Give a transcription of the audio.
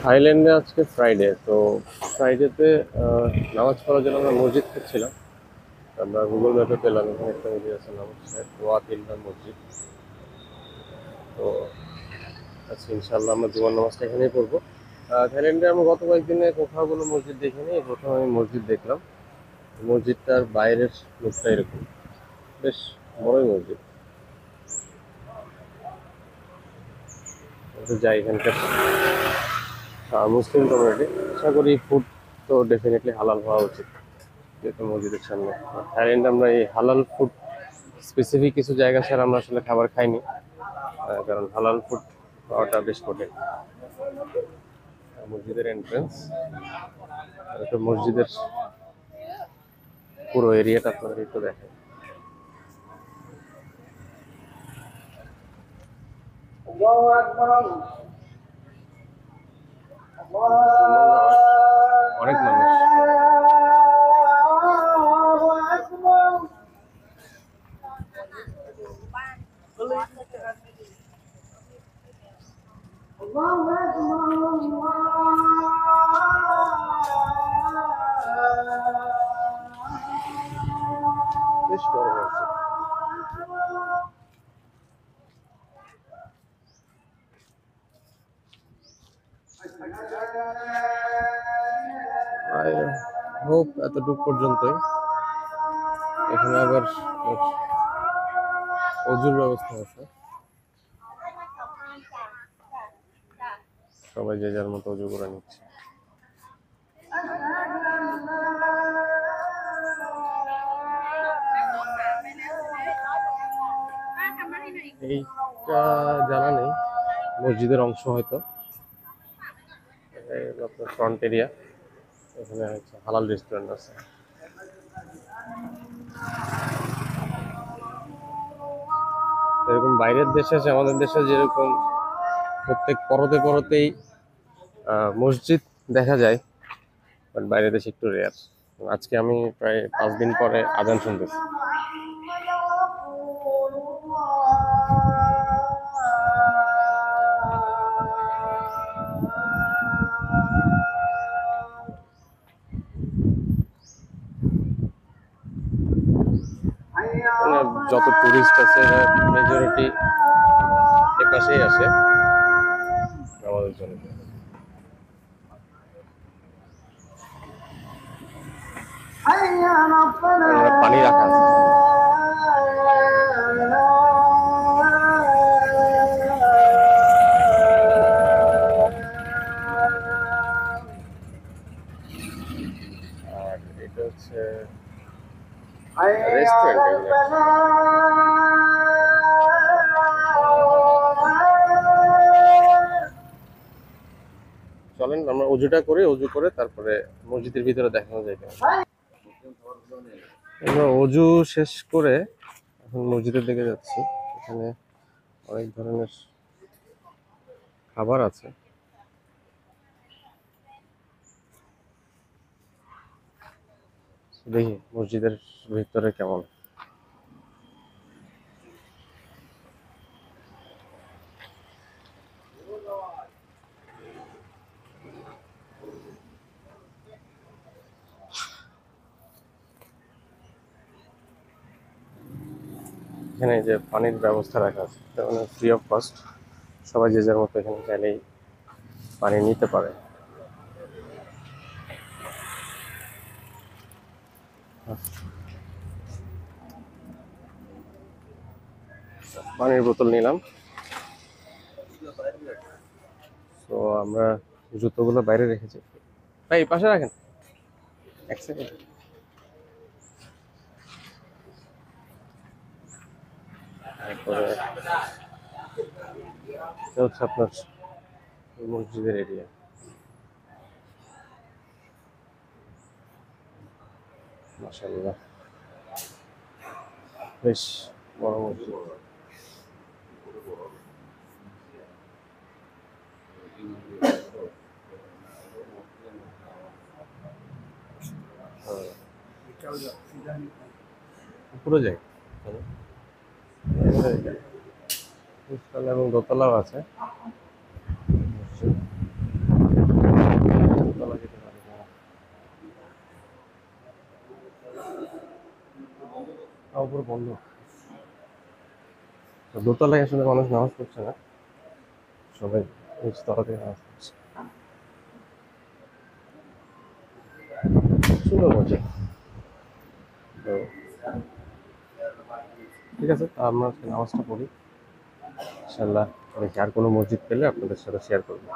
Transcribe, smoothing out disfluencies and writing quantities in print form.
থাইল্যান্ডে আজকে ফ্রাইডে, তো ফ্রাইডেতে নামাজ পড়ার জন্য আমরা মসজিদ খুঁজছিলাম। আমরা গুগল ম্যাপে পেলাম এখানে একটা মসজিদ আছে, নাম হচ্ছে ওয়াত ইল্লা মসজিদ। তো আজকে ইনশাল্লাহ আমরা জুমার নামাজটা এখানেই পড়বো। থাইল্যান্ডে আমরা গত কয়েকদিনে কোথাও কোনো মসজিদ দেখিনি, এই প্রথম আমি মসজিদ দেখলাম। মসজিদটার বাইরের লুকটা এরকম, বেশ বড়ই মসজিদ। তো যাই, এখানকার মুসলিম কমিউনিটি, আশা করি ফুড তো ডেফিনেটলি হালাল হওয়া উচিত যেহেতু মসজিদের সামনে। থাইল্যান্ডে আমরা এই হালাল ফুড স্পেসিফিক কিছু জায়গা ছাড়া আমরা আসলে খাবার খাইনি, কারণ হালাল ফুড পাওয়াটা বেশ কঠিন। মসজিদের এন্ট্রান্স, তো মসজিদের পুরো এরিয়াটা আপনাদের একটু দেখেন। অনেক মানুষ। বেশ বড় হয়েছে। আই হোপ এতটুকু পর্যন্তই। এখানে আবার অজুর ব্যবস্থা আছে, সবাই যে যার মতো অজু করে নিচ্ছে। এইটা জানা নেই, মসজিদের অংশ হয়তো। আপনার ফ্রন্ট এরিয়া, এখানে হচ্ছে হালাল রেস্টুরেন্ট আছে। এরকম বাইরের দেশে আছে, আমাদের দেশে যেরকম প্রত্যেক পরতে পরতেই মসজিদ দেখা যায়, বাট বাইরের দেশে একটু রেয়ার। আজকে আমি প্রায় 5 দিন পরে আজান শুনতেছি। যত টুরিস্ট আছে মেজরিটি এপাশেই আসে আমাদের জন্য। পানি রাখা আছে। আর এটা হচ্ছে রেস্টুরেন্ট। চলেন আমরা অজুটা করি, অজু করে তারপরে মসজিদের ভিতরে দেখানো যায় কেন। আমরা অজু শেষ করে এখন মসজিদের দিকে যাচ্ছি। এখানে অনেক ধরনের খাবার আছে। দেখি মসজিদের ভিতরে কেমন। এখানে যে পানির ব্যবস্থা রাখা আছে, মানে ফ্রি অফ কস্ট, সবাই যে যার মতো এখানে চাইলেই পানি নিতে পারে। পানির বোতল নিলাম। তো আমরা জুতোগুলো বাইরে রেখেছি, ভাই পাশে রাখেন এক সেকেন্ড। তারপরে এটা হচ্ছে আপনার মসজিদের এরিয়া। মাশাআল্লাহ, বেশ বড় মসজিদ। উপরে যাই এবং দোতলাও আছে। তাও উপরে বন্ধ। তো দোতলায় আসলে মানুষ নামাজ পড়ছে না, সবাই নিচতলা থেকে নামাজ পড়ছে। সুন্দর মসজিদ। তো ঠিক আছে, তো আমরা আজকে নামাজটা পড়ি। ইনশাল্লাহ আমি আর কোনো মসজিদ পেলে আপনাদের সাথে শেয়ার করবো।